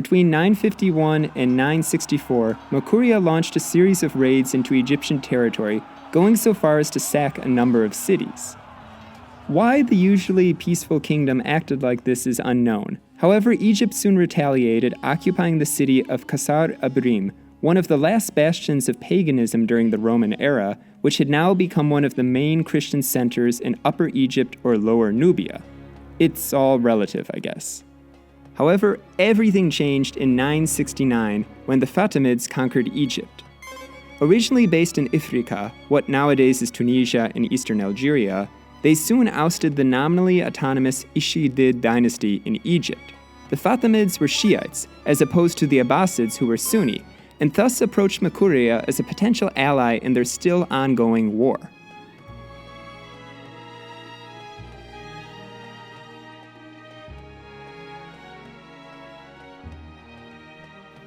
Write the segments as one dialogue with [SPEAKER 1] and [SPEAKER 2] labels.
[SPEAKER 1] Between 951 and 964, Makuria launched a series of raids into Egyptian territory, going so far as to sack a number of cities. Why the usually peaceful kingdom acted like this is unknown. However, Egypt soon retaliated, occupying the city of Qasr Abrim, one of the last bastions of paganism during the Roman era, which had now become one of the main Christian centers in Upper Egypt or Lower Nubia. It's all relative, I guess. However, everything changed in 969 when the Fatimids conquered Egypt. Originally based in Ifriqa, what nowadays is Tunisia and eastern Algeria, they soon ousted the nominally autonomous Ishidid dynasty in Egypt. The Fatimids were Shiites, as opposed to the Abbasids who were Sunni, and thus approached Makuria as a potential ally in their still ongoing war.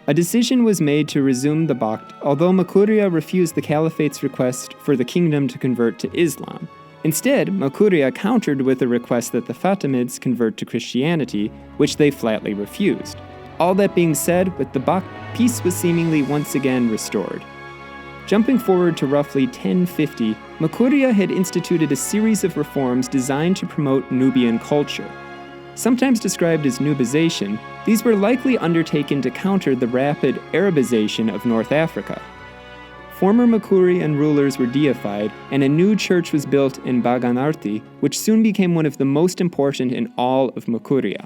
[SPEAKER 1] A decision was made to resume the Bakht, although Makuria refused the Caliphate's request for the kingdom to convert to Islam. Instead, Makuria countered with a request that the Fatimids convert to Christianity, which they flatly refused. All that being said, with the Bakht, peace was seemingly once again restored. Jumping forward to roughly 1050, Makuria had instituted a series of reforms designed to promote Nubian culture. Sometimes described as Nubization, these were likely undertaken to counter the rapid Arabization of North Africa. Former Makurian rulers were deified, and a new church was built in Baganarti, which soon became one of the most important in all of Makuria.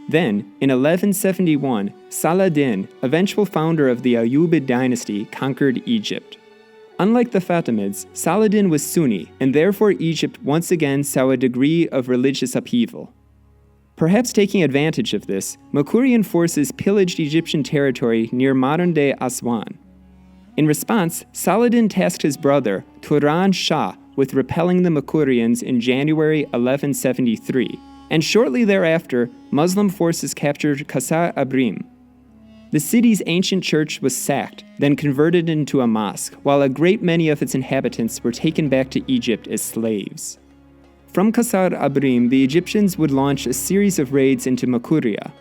[SPEAKER 1] Then, in 1171, Saladin, eventual founder of the Ayyubid dynasty, conquered Egypt. Unlike the Fatimids, Saladin was Sunni, and therefore Egypt once again saw a degree of religious upheaval. Perhaps taking advantage of this, Makurian forces pillaged Egyptian territory near modern-day Aswan. In response, Saladin tasked his brother, Turan Shah, with repelling the Makurians in January 1173, and shortly thereafter, Muslim forces captured Qasr Abrim. The city's ancient church was sacked, then converted into a mosque, while a great many of its inhabitants were taken back to Egypt as slaves. From Qasr Abrim, the Egyptians would launch a series of raids into Makuria,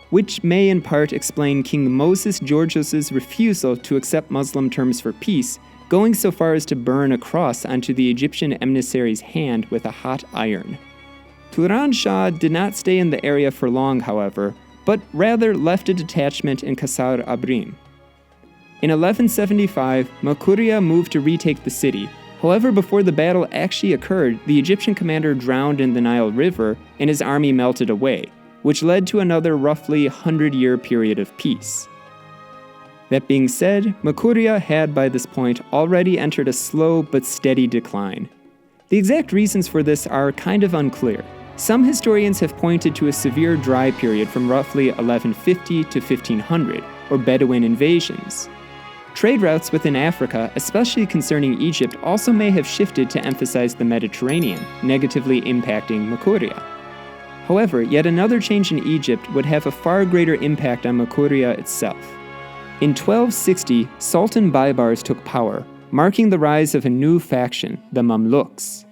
[SPEAKER 1] which may in part explain King Moses Georgios' refusal to accept Muslim terms for peace, going so far as to burn a cross onto the Egyptian emissary's hand with a hot iron. Turan Shah did not stay in the area for long, however, but rather left a detachment in Qasr Abrim. In 1175, Makuria moved to retake the city. However, before the battle actually occurred, the Egyptian commander drowned in the Nile River and his army melted away, which led to another roughly 100-year period of peace. That being said, Makuria had by this point already entered a slow but steady decline. The exact reasons for this are kind of unclear. Some historians have pointed to a severe dry period from roughly 1150 to 1500, or Bedouin invasions. Trade routes within Africa, especially concerning Egypt, also may have shifted to emphasize the Mediterranean, negatively impacting Makuria. However, yet another change in Egypt would have a far greater impact on Makuria itself. In 1260, Sultan Baybars took power, marking the rise of a new faction, the Mamluks.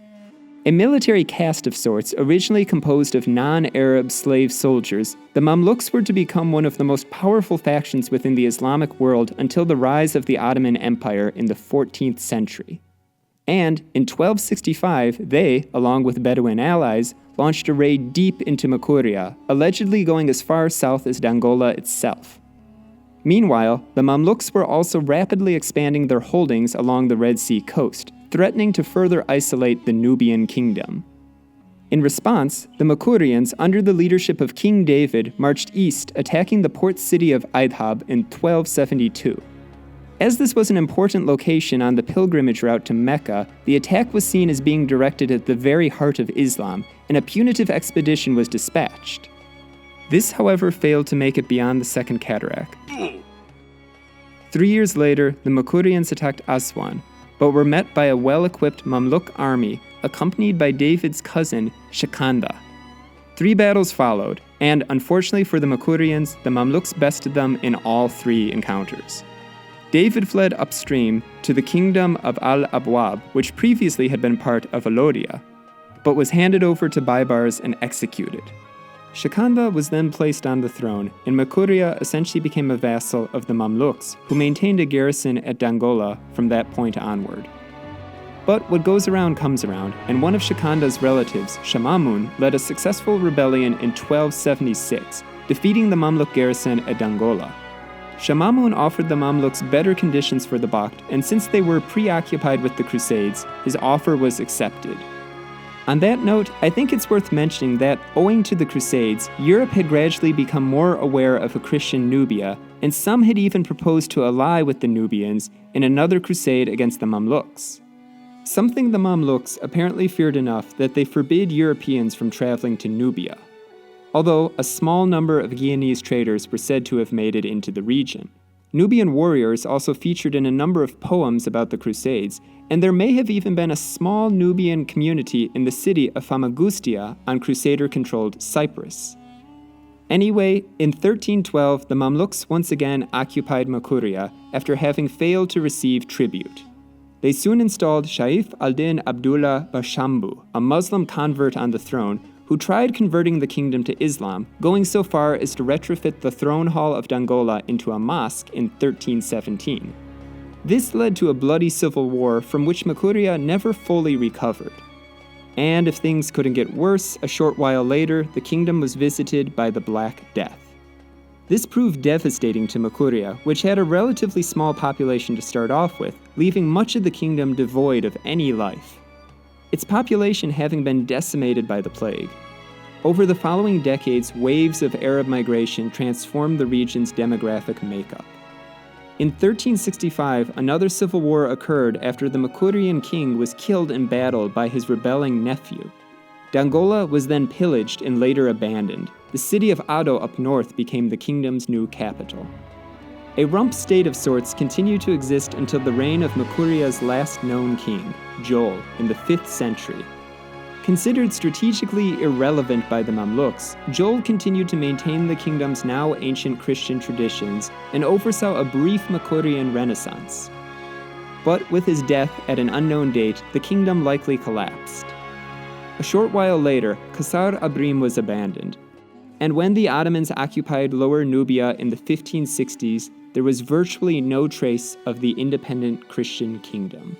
[SPEAKER 1] A military caste of sorts, originally composed of non-Arab slave soldiers, the Mamluks were to become one of the most powerful factions within the Islamic world until the rise of the Ottoman Empire in the 14th century. And in 1265, they, along with Bedouin allies, launched a raid deep into Makuria, allegedly going as far south as Dongola itself. Meanwhile, the Mamluks were also rapidly expanding their holdings along the Red Sea coast, threatening to further isolate the Nubian kingdom. In response, the Makurians, under the leadership of King David, marched east, attacking the port city of Aidhab in 1272. As this was an important location on the pilgrimage route to Mecca, the attack was seen as being directed at the very heart of Islam, and a punitive expedition was dispatched. This, however, failed to make it beyond the Second Cataract. 3 years later, the Makurians attacked Aswan, but were met by a well-equipped Mamluk army, accompanied by David's cousin, Shakanda. 3 battles followed, and unfortunately for the Makurians, the Mamluks bested them in all 3 encounters. David fled upstream to the kingdom of Al-Abwab, which previously had been part of Alodia, but was handed over to Baybars and executed. Shikanda was then placed on the throne, and Makuria essentially became a vassal of the Mamluks, who maintained a garrison at Dongola from that point onward. But what goes around comes around, and one of Shikanda's relatives, Shamamun, led a successful rebellion in 1276, defeating the Mamluk garrison at Dongola. Shamamun offered the Mamluks better conditions for the Bakht, and since they were preoccupied with the Crusades, his offer was accepted. On that note, I think it's worth mentioning that, owing to the Crusades, Europe had gradually become more aware of a Christian Nubia, and some had even proposed to ally with the Nubians in another crusade against the Mamluks. Something the Mamluks apparently feared enough that they forbid Europeans from traveling to Nubia, although a small number of Guianese traders were said to have made it into the region. Nubian warriors also featured in a number of poems about the Crusades, and there may have even been a small Nubian community in the city of Famagustia on Crusader-controlled Cyprus. Anyway, in 1312, the Mamluks once again occupied Makuria after having failed to receive tribute. They soon installed Shaif al-Din Abdullah Bashambu, a Muslim convert on the throne, who tried converting the kingdom to Islam, going so far as to retrofit the throne hall of Dongola into a mosque in 1317. This led to a bloody civil war from which Makuria never fully recovered. And if things couldn't get worse, a short while later, the kingdom was visited by the Black Death. This proved devastating to Makuria, which had a relatively small population to start off with, leaving much of the kingdom devoid of any life, its population having been decimated by the plague. Over the following decades, waves of Arab migration transformed the region's demographic makeup. In 1365, another civil war occurred after the Makurian king was killed in battle by his rebelling nephew. Dongola was then pillaged and later abandoned. The city of Ado up north became the kingdom's new capital. A rump state of sorts continued to exist until the reign of Makuria's last known king, Joel, in the 5th century. Considered strategically irrelevant by the Mamluks, Joel continued to maintain the kingdom's now ancient Christian traditions and oversaw a brief Makurian renaissance. But with his death at an unknown date, the kingdom likely collapsed. A short while later, Qasar Abrim was abandoned, and when the Ottomans occupied Lower Nubia in the 1560s, there was virtually no trace of the independent Christian kingdom.